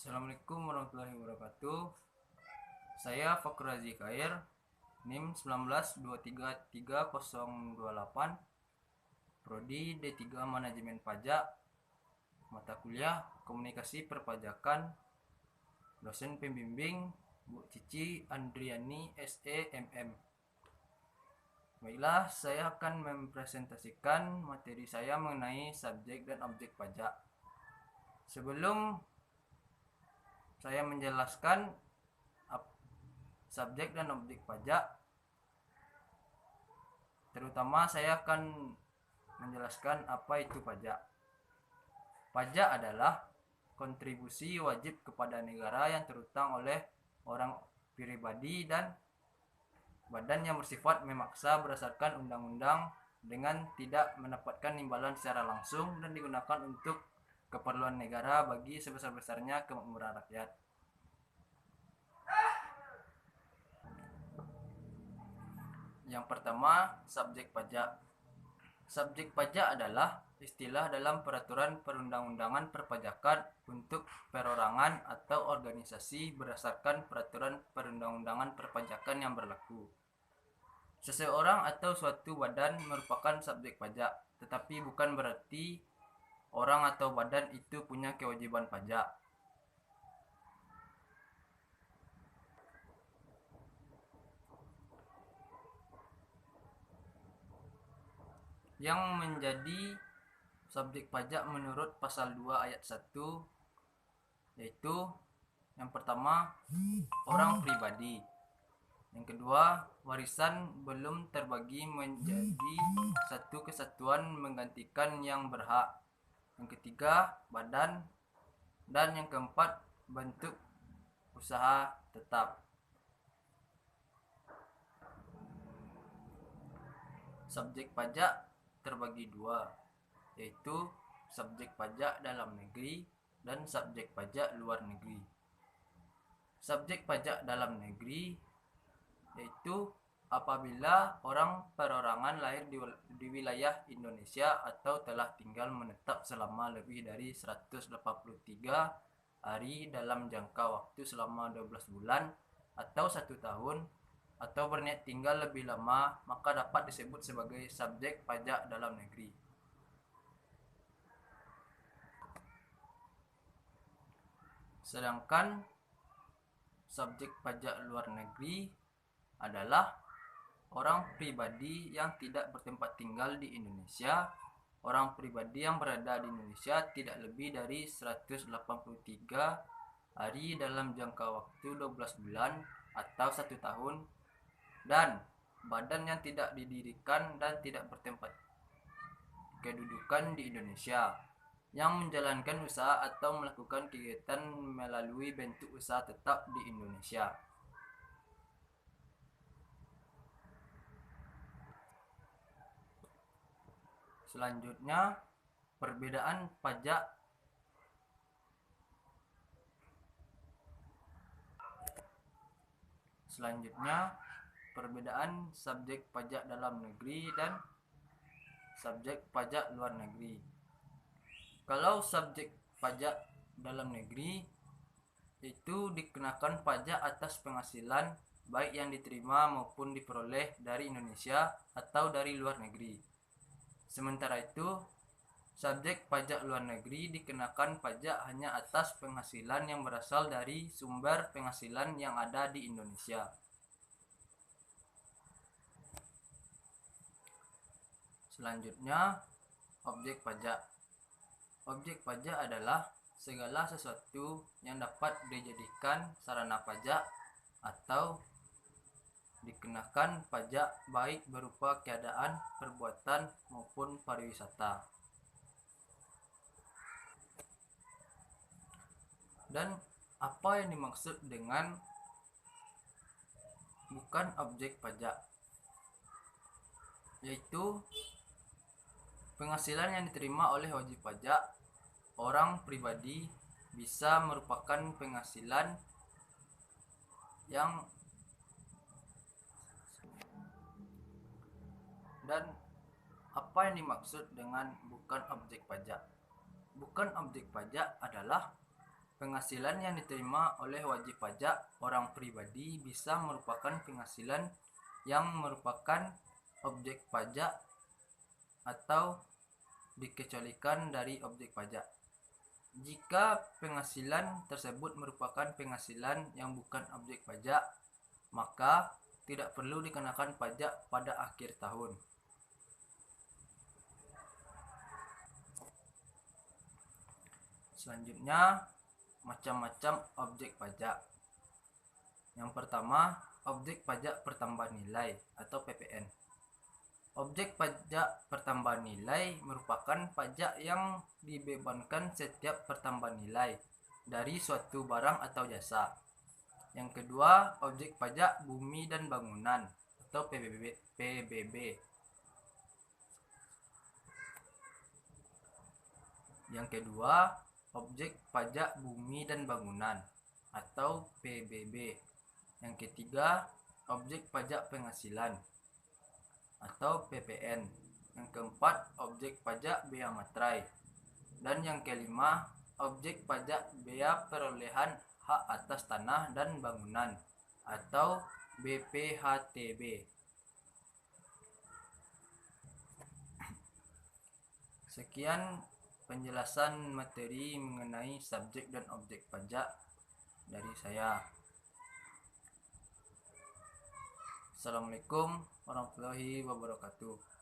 Assalamualaikum warahmatullahi wabarakatuh. Saya Fakrazi Kair, NIM 192333028, Prodi D3 Manajemen Pajak, mata kuliah Komunikasi Perpajakan, dosen pembimbing Bu Cici Andriani SEMM. Baiklah, saya akan mempresentasikan materi saya mengenai subjek dan objek pajak. Sebelum saya menjelaskan subjek dan objek pajak, terutama saya akan menjelaskan apa itu pajak. Pajak adalah kontribusi wajib kepada negara yang terutang oleh orang pribadi dan badan yang bersifat memaksa berdasarkan undang-undang dengan tidak mendapatkan imbalan secara langsung dan digunakan untuk keperluan negara bagi sebesar-besarnya kemakmuran rakyat. Yang pertama, subjek pajak. Subjek pajak adalah istilah dalam peraturan perundang-undangan perpajakan untuk perorangan atau organisasi berdasarkan peraturan perundang-undangan perpajakan yang berlaku. Seseorang atau suatu badan merupakan subjek pajak, tetapi bukan berarti orang atau badan itu punya kewajiban pajak. Yang menjadi subjek pajak menurut pasal 2 ayat 1 yaitu yang pertama, orang pribadi. Yang kedua, warisan belum terbagi menjadi satu kesatuan menggantikan yang berhak. Yang ketiga, badan. Dan yang keempat, bentuk usaha tetap. Subjek pajak terbagi dua, yaitu subjek pajak dalam negeri dan subjek pajak luar negeri. Subjek pajak dalam negeri yaitu apabila orang perorangan lahir di wilayah Indonesia atau telah tinggal menetap selama lebih dari 183 hari dalam jangka waktu selama 12 bulan atau 1 tahun atau berniat tinggal lebih lama, maka dapat disebut sebagai subjek pajak dalam negeri. Sedangkan subjek pajak luar negeri adalah orang pribadi yang tidak bertempat tinggal di Indonesia. Orang pribadi yang berada di Indonesia tidak lebih dari 183 hari dalam jangka waktu 12 bulan atau 1 tahun, dan badan yang tidak didirikan dan tidak bertempat kedudukan di Indonesia, yang menjalankan usaha atau melakukan kegiatan melalui bentuk usaha tetap di Indonesia. Selanjutnya, perbedaan pajak subjek pajak dalam negeri dan subjek pajak luar negeri. Kalau subjek pajak dalam negeri itu dikenakan pajak atas penghasilan baik yang diterima maupun diperoleh dari Indonesia atau dari luar negeri. Sementara itu, subjek pajak luar negeri dikenakan pajak hanya atas penghasilan yang berasal dari sumber penghasilan yang ada di Indonesia. Selanjutnya, objek pajak. Objek pajak adalah segala sesuatu yang dapat dijadikan sarana pajak atau dikenakan pajak baik berupa keadaan, perbuatan maupun pariwisata. Dan apa yang dimaksud dengan bukan objek pajak? Yaitu penghasilan yang diterima oleh wajib pajak orang pribadi bisa merupakan penghasilan yang dan apa yang dimaksud dengan bukan objek pajak? Bukan objek pajak adalah Penghasilan yang diterima oleh wajib pajak orang pribadi bisa merupakan penghasilan yang merupakan objek pajak atau dikecualikan dari objek pajak. Jika penghasilan tersebut merupakan penghasilan yang bukan objek pajak, maka tidak perlu dikenakan pajak pada akhir tahun. Selanjutnya, macam-macam objek pajak. Yang pertama, objek pajak pertambahan nilai atau PPN. Objek pajak pertambahan nilai merupakan pajak yang dibebankan setiap pertambahan nilai dari suatu barang atau jasa. Yang kedua, objek pajak bumi dan bangunan atau PBB. Yang kedua, objek pajak bumi dan bangunan atau PBB. Yang ketiga, objek pajak penghasilan atau PPN. Yang keempat, objek pajak bea materai. Dan yang kelima, objek pajak bea perolehan hak atas tanah dan bangunan atau BPHTB. Sekian penjelasan materi mengenai subjek dan objek pajak dari saya. Assalamualaikum warahmatullahi wabarakatuh.